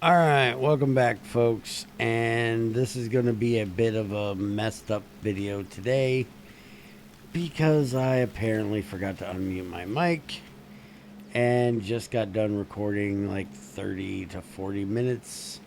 All right, welcome back, folks. And this is going to be a bit of a messed up video today because I apparently forgot to unmute my mic and just got done recording like 30 to 40 minutes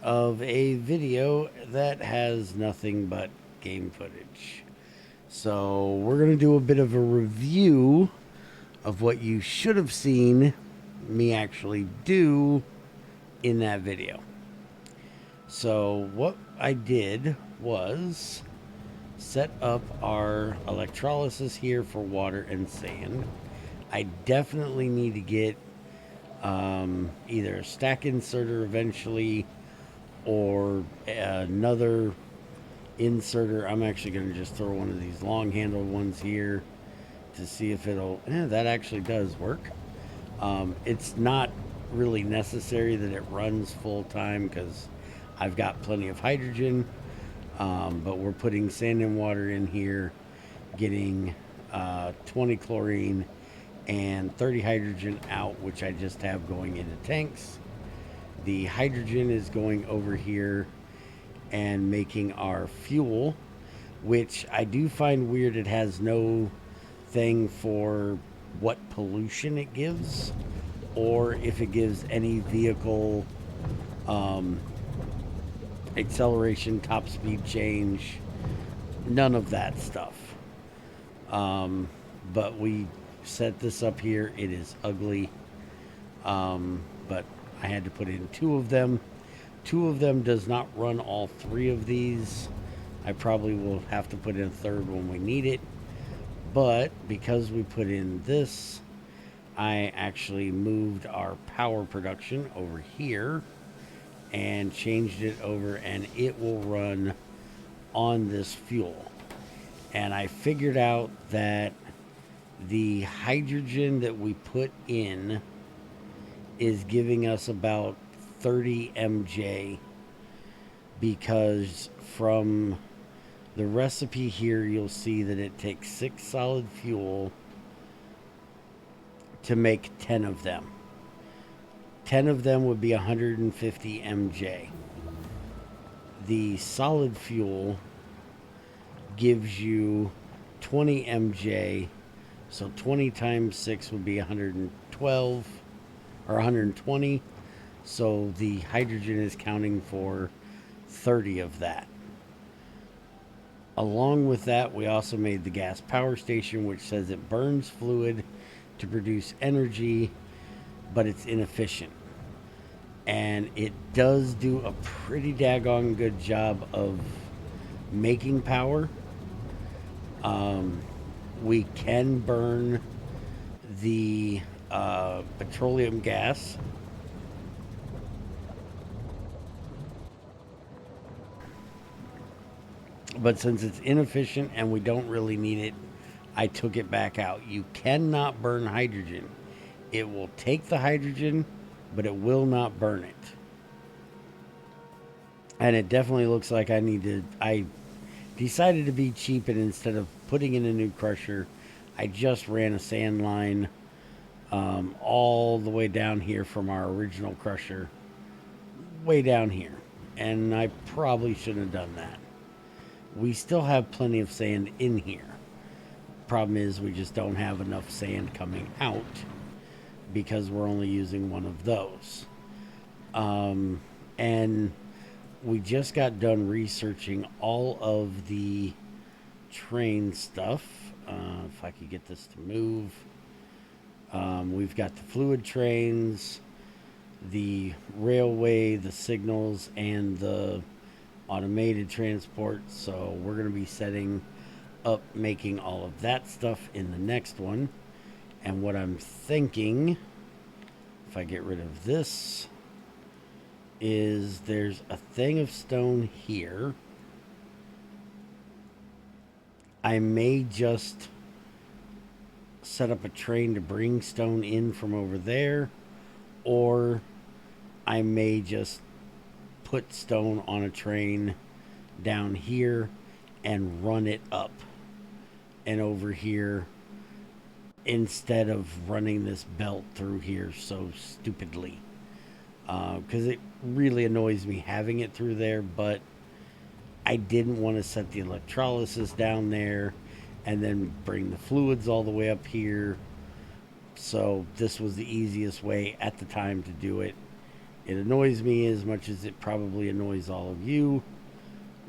of a video that has nothing but game footage. So, we're going to do a bit of a review of what you should have seen me actually do in that video. So what I did was set up our electrolysis here for water and sand. I definitely need to get either a stack inserter eventually or another inserter. I'm actually going to just throw one of these long handled ones here to see if it'll. That actually does work. It's not really necessary that it runs full time because I've got plenty of hydrogen, but we're putting sand and water in here, getting 20 chlorine and 30 hydrogen out, which I just have going into tanks. The hydrogen is going over here and making our fuel, which I do find weird. It has no thing for what pollution it gives or if it gives any vehicle acceleration, top speed change, none of that stuff. But we set this up here. It is ugly, but I had to put in two of them. Two of them does not run all three of these. I probably will have to put in a third when we need it. But because we put in this, I actually moved our power production over here and changed it over, and it will run on this fuel. And I figured out that the hydrogen that we put in is giving us about 30 mj, because from the recipe here you'll see that it takes 6 solid fuel to make 10 of them. 10 of them would be 150 mj. The solid fuel gives you 20 mj, so 20 times 6 would be 112 or 120. So the hydrogen is counting for 30 of that. Along with that, we also made the gas power station, which says it burns fluid to produce energy, but it's inefficient. And it does do a pretty daggone good job of making power. We can burn the petroleum gas. But since it's inefficient and we don't really need it, I took it back out. You cannot burn hydrogen. It will take the hydrogen, but it will not burn it. And it definitely looks like I decided to be cheap, and instead of putting in a new crusher, I just ran a sand line all the way down here from our original crusher, way down here. And I probably shouldn't have done that. We still have plenty of sand in here. Problem is, we just don't have enough sand coming out because we're only using one of those. And we just got done researching all of the train stuff. If I could get this to move. We've got the fluid trains, the railway, the signals, and the automated transport. So we're going to be setting up making all of that stuff in the next one. And what I'm thinking, if I get rid of this, is there's a thing of stone here. I may just set up a train to bring stone in from over there, or I may just put stone on a train down here and run it up and over here instead of running this belt through here so stupidly. because it really annoys me having it through there, but I didn't want to set the electrolysis down there and then bring the fluids all the way up here. So this was the easiest way at the time to do it. It annoys me as much as it probably annoys all of you,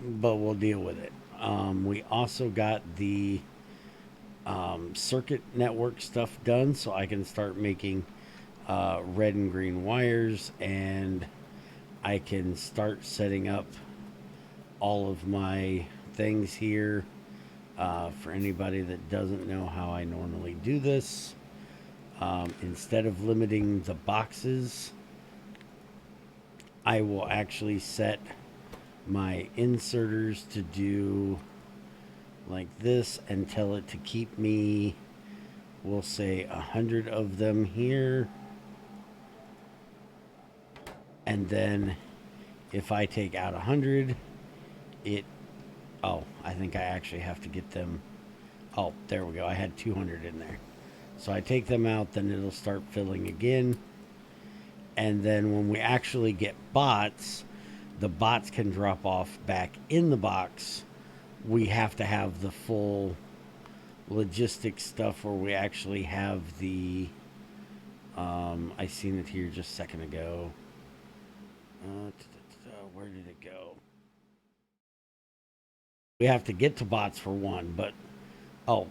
but we'll deal with it. We also got the circuit network stuff done, so I can start making red and green wires, and I can start setting up all of my things here. For anybody that doesn't know how I normally do this, instead of limiting the boxes, I will actually set my inserters to do like this and tell it to keep me, we'll say 100 of them here. And then if I take out 100, I think I actually have to get them. Oh, there we go. I had 200 in there. So I take them out, then it'll start filling again. And then when we actually get bots, the bots can drop off back in the box. We have to have the full logistics stuff where we actually have the, I seen it here just a second ago. Where did it go? We have to get to bots for one, but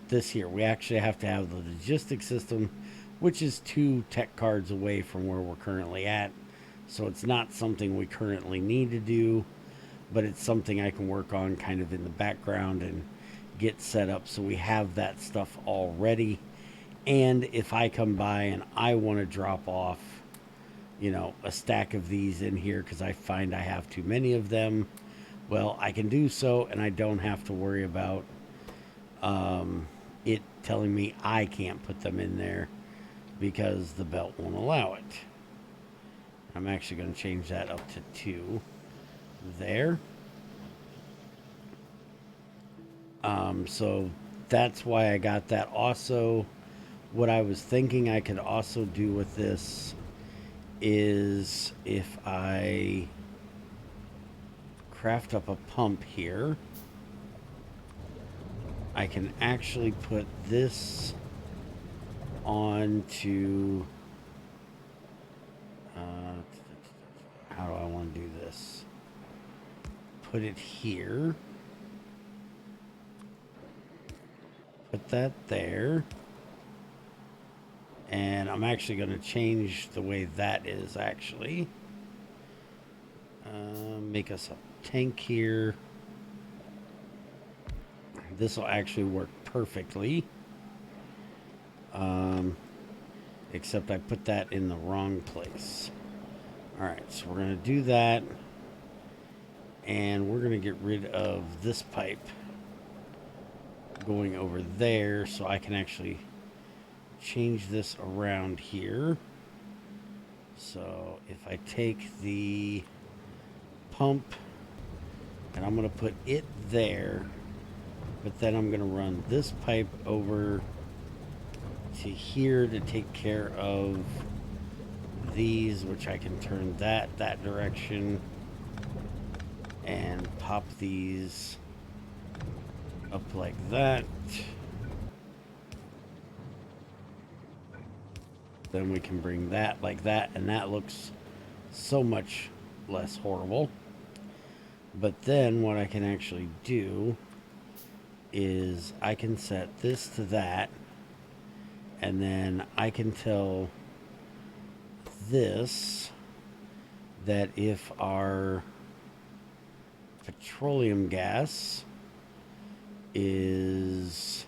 this here, we actually have to have the logistics system, which is 2 tech cards away from where we're currently at. So it's not something we currently need to do, but it's something I can work on kind of in the background and get set up so we have that stuff all ready. And if I come by and I want to drop off, a stack of these in here because I find I have too many of them, well, I can do so, and I don't have to worry about it telling me I can't put them in there because the belt won't allow it. I'm actually going to change that up to 2 there. So that's why I got that. Also, what I was thinking I could also do with this is if I craft up a pump here, I can actually put this onto, how do I want to do this? Put it here. Put that there. And I'm actually going to change the way that is actually. Make us a tank here. This will actually work perfectly. Except I put that in the wrong place. Alright, so we're going to do that. And we're going to get rid of this pipe going over there so I can actually change this around here. So if I take the pump and I'm going to put it there, but then I'm going to run this pipe over to here to take care of these, which I can turn that direction and pop these up like that. Then we can bring that like that, and that looks so much less horrible. But then what I can actually do is I can set this to that, and then I can tell this that if our petroleum gas is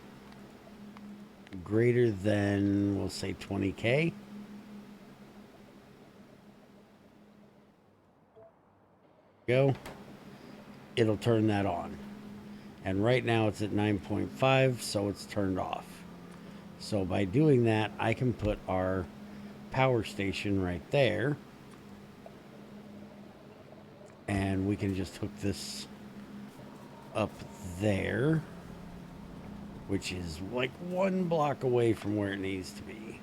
greater than, we'll say 20K, go, it'll turn that on. And right now it's at 9.5, so it's turned off. So by doing that, I can put our power station right there, and we can just hook this up there, which is like 1 block away from where it needs to be.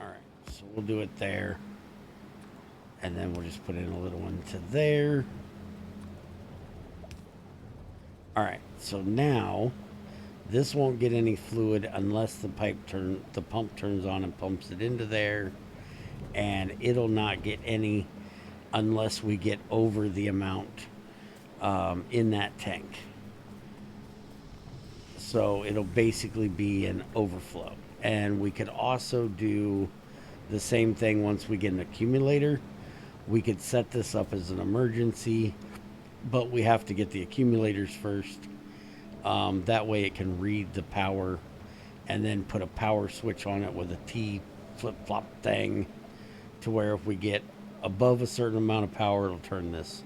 Alright, so we'll do it there. And then we'll just put in a little one to there. All right, so now this won't get any fluid unless the pump turns on and pumps it into there, and it'll not get any unless we get over the amount in that tank. So it'll basically be an overflow. And we could also do the same thing once we get an accumulator. We could set this up as an emergency, but we have to get the accumulators first. That way it can read the power and then put a power switch on it with a T flip-flop thing to where if we get above a certain amount of power, it'll turn this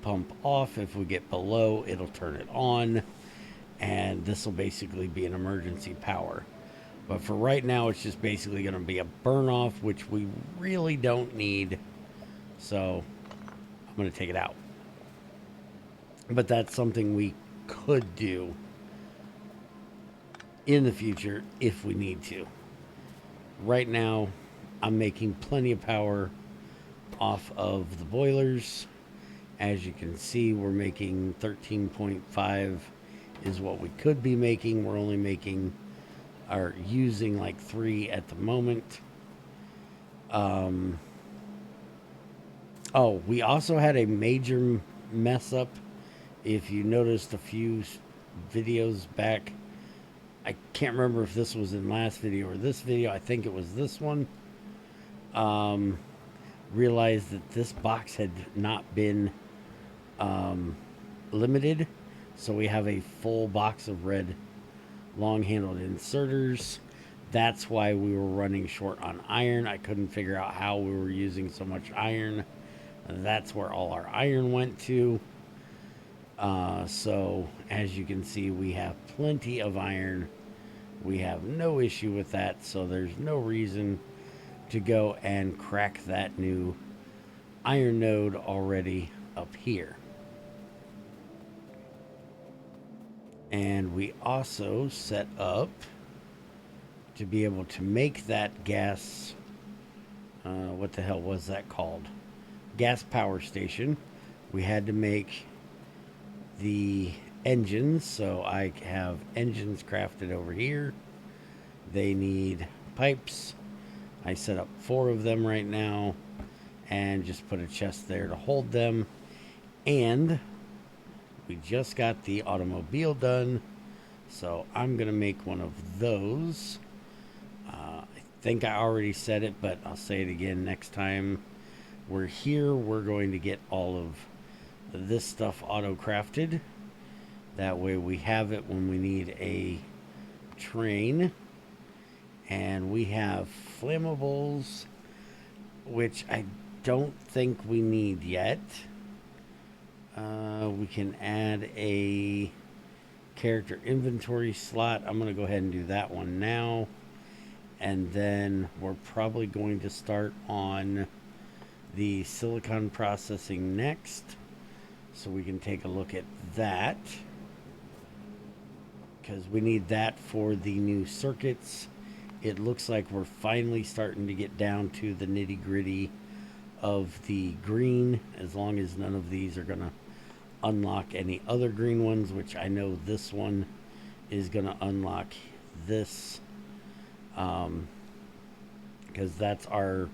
pump off. If we get below, it'll turn it on. And this will basically be an emergency power. But for right now, it's just basically going to be a burn off, which we really don't need. So I'm going to take it out. But that's something we could do in the future if we need to. Right now, I'm making plenty of power off of the boilers. As you can see, we're making 13.5 is what we could be making. We're only making or using like 3 at the moment. Oh, we also had a major mess up. If you noticed a few videos back, I can't remember if this was in last video or this video. I think it was this one. Realized that this box had not been limited. So we have a full box of red long-handled inserters. That's why we were running short on iron. I couldn't figure out how we were using so much iron. That's where all our iron went to. So as you can see, we have plenty of iron. We have no issue with that, so there's no reason to go and crack that new iron node already up here. And we also set up to be able to make that gas, what the hell was that called? Gas power station. We had to make the engines, so I have engines crafted over here. They need pipes. I set up 4 of them right now and just put a chest there to hold them. And we just got the automobile done, so I'm gonna make one of those. I think I already said it, but I'll say it again next time we're here. We're going to get all of this stuff auto crafted. That way we have it when we need a train. And we have flammables, which I don't think we need yet. We can add a character inventory slot. I'm going to go ahead and do that one now. And then we're probably going to start on the silicon processing next. So we can take a look at that. Because we need that for the new circuits. It looks like we're finally starting to get down to the nitty-gritty of the green, as long as none of these are going to unlock any other green ones, which I know this one is going to unlock this, because that's our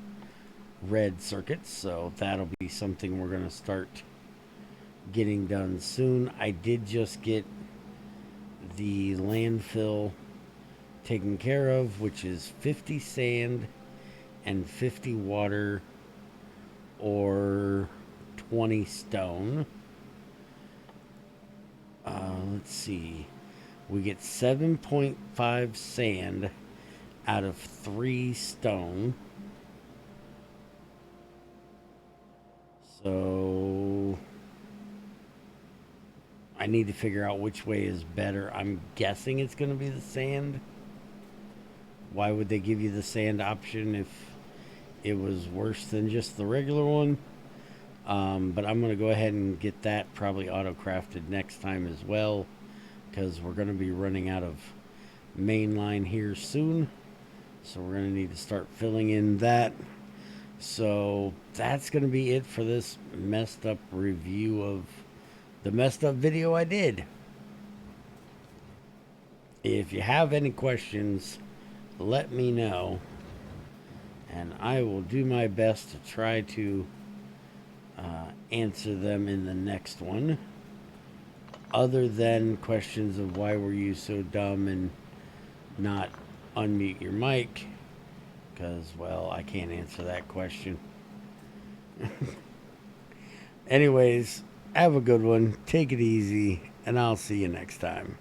red circuits. So that'll be something we're going to start getting done soon. I did just get the landfill taken care of, which is 50 sand and 50 water or 20 stone. Let's see, we get 7.5 sand out of 3 stone. So I need to figure out which way is better. I'm guessing it's going to be the sand. Why would they give you the sand option if it was worse than just the regular one? But I'm going to go ahead and get that probably auto-crafted next time as well, because we're going to be running out of main line here soon. So we're going to need to start filling in that. So that's going to be it for this messed up review of the messed up video I did. If you have any questions, let me know, and I will do my best to try to answer them in the next one. Other than questions of why were you so dumb and not unmute your mic, because, well, I can't answer that question. Anyways, have a good one. Take it easy, and I'll see you next time.